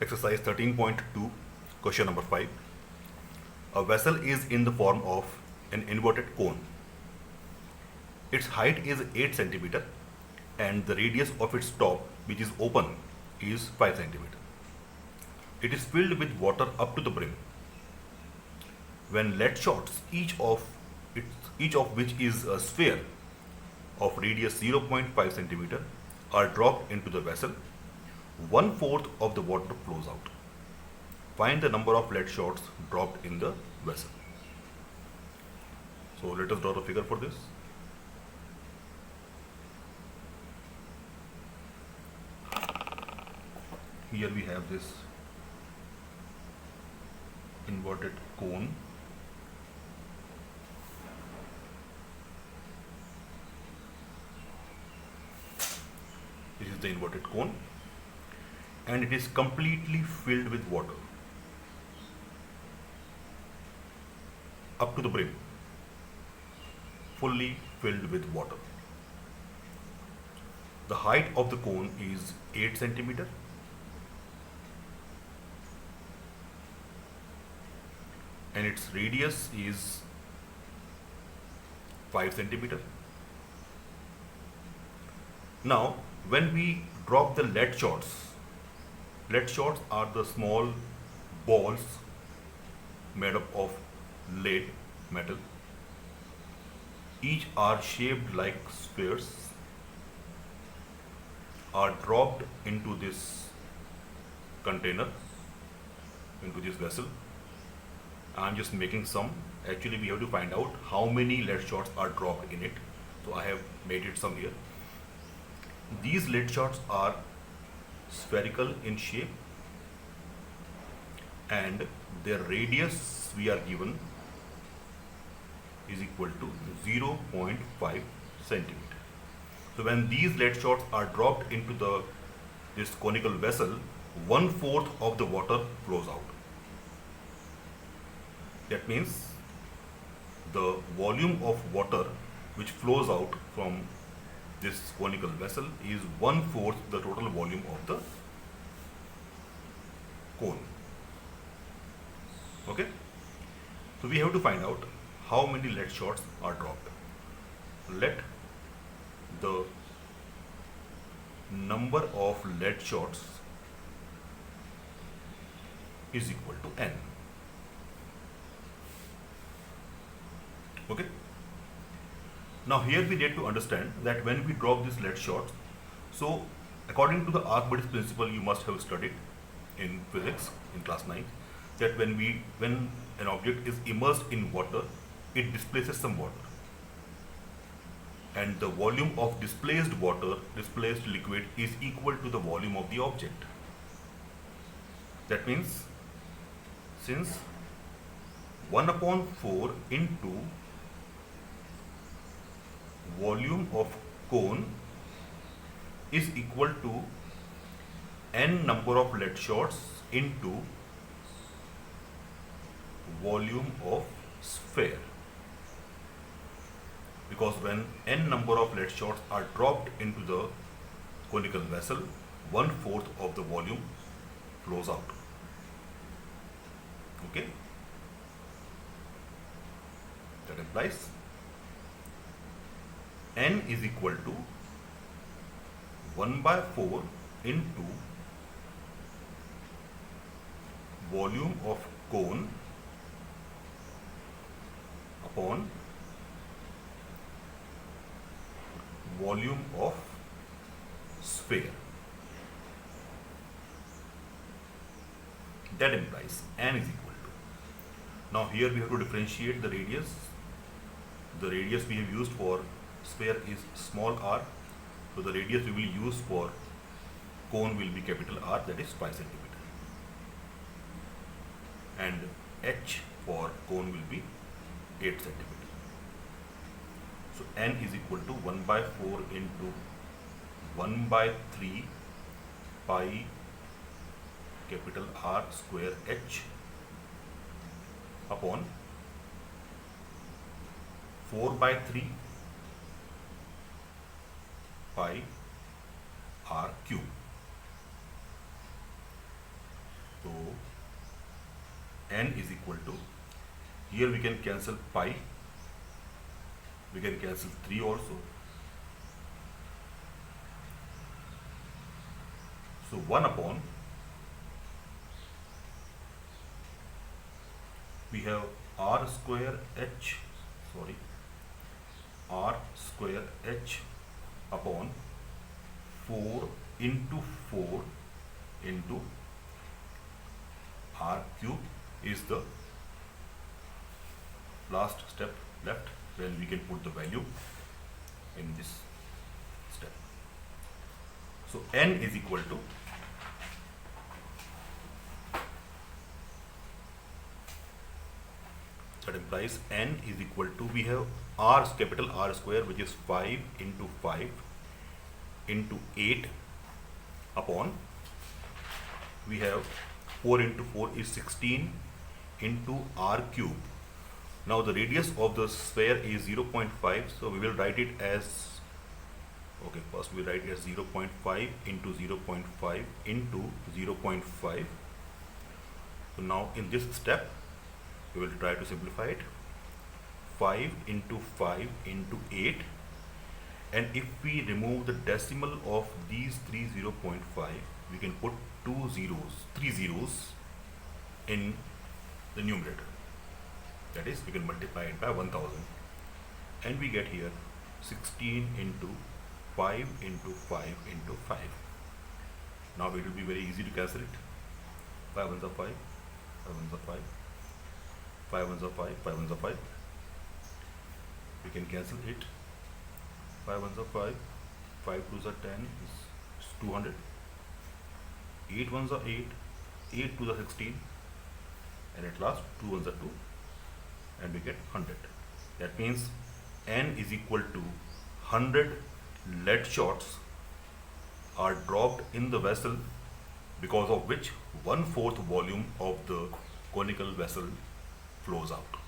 Exercise 13.2, question number 5. A vessel is in the form of an inverted cone. Its height is 8 centimeter and the radius of its top, which is open, is 5 centimeter. It is filled with water up to the brim. When lead shots, each of which is a sphere of radius 0.5 centimeter, are dropped into the vessel, 1/4 of the water flows out. Find the number of lead shots dropped in the vessel. So let us draw the figure for this. Here we have this inverted cone. This is the inverted cone and it is completely filled with water up to the brim, fully filled with water. The height of the cone is 8 centimeter and its radius is 5 centimeter. Now, when we drop the lead shots are the small balls made up of lead metal. Each are shaped like spheres, are dropped into this container, into this vessel. I'm just making some. Actually, we have to find out how many lead shots are dropped in it. So I have made it some here. These lead shots are spherical in shape and their radius we are given is equal to 0.5 centimeter. So when these lead shots are dropped into this conical vessel, 1/4 of the water flows out. That means the volume of water which flows out from this conical vessel is 1/4 the total volume of the cone. Okay? So we have to find out how many lead shots are dropped. Let the number of lead shots is equal to n. Okay? Now here we need to understand that when we drop these lead shots, so according to the Archimedes principle you must have studied in physics in class 9, that when an object is immersed in water, it displaces some water. And the volume of displaced liquid is equal to the volume of the object. That means since 1/4 into volume of cone is equal to n number of lead shots into volume of sphere, because when n number of lead shots are dropped into the conical vessel, 1/4 of the volume flows out. Okay, that implies n is equal to 1/4 into volume of cone upon volume of sphere. That implies n is equal to. Now here we have to differentiate the radius. The radius we have used for sphere is small r, so the radius we will use for cone will be capital R, that is 5 centimeter, and h for cone will be 8 centimeter. So n is equal to 1/4 into 1/3 pi capital R square h upon 4/3 pi r cube. n is equal to, here we can cancel pi, we can cancel 3 also. So 1 upon, we have r square h, r square h upon 4 into 4 into r cube is the last step left, when we can put the value in this step. So n is equal to, that implies n is equal to, we have r, capital R square, which is 5 into 5 into 8 upon, we have 4 into 4 is 16 into r cube. Now the radius of the sphere is 0.5, so we will write it as, okay, first we write it as 0.5 into 0.5 into 0.5. So now in this step, we will try to simplify it. 5 into 5 into 8, and if we remove the decimal of these three 0.5, we can put three zeros in the numerator. That is, we can multiply it by 1000, and we get here 16 into 5 into 5 into 5. Now it will be very easy to cancel it. 5 ones are 5, 5 ones are 5, 5 ones are 5, 5 ones are 5. We can cancel it. 5 ones are 5, 5 twos are 10, is 200. 8 ones are 8, 8 twos are 16, and at last 2 ones are 2, and we get 100. That means n is equal to 100 lead shots are dropped in the vessel, because of which 1/4 volume of the conical vessel flows out.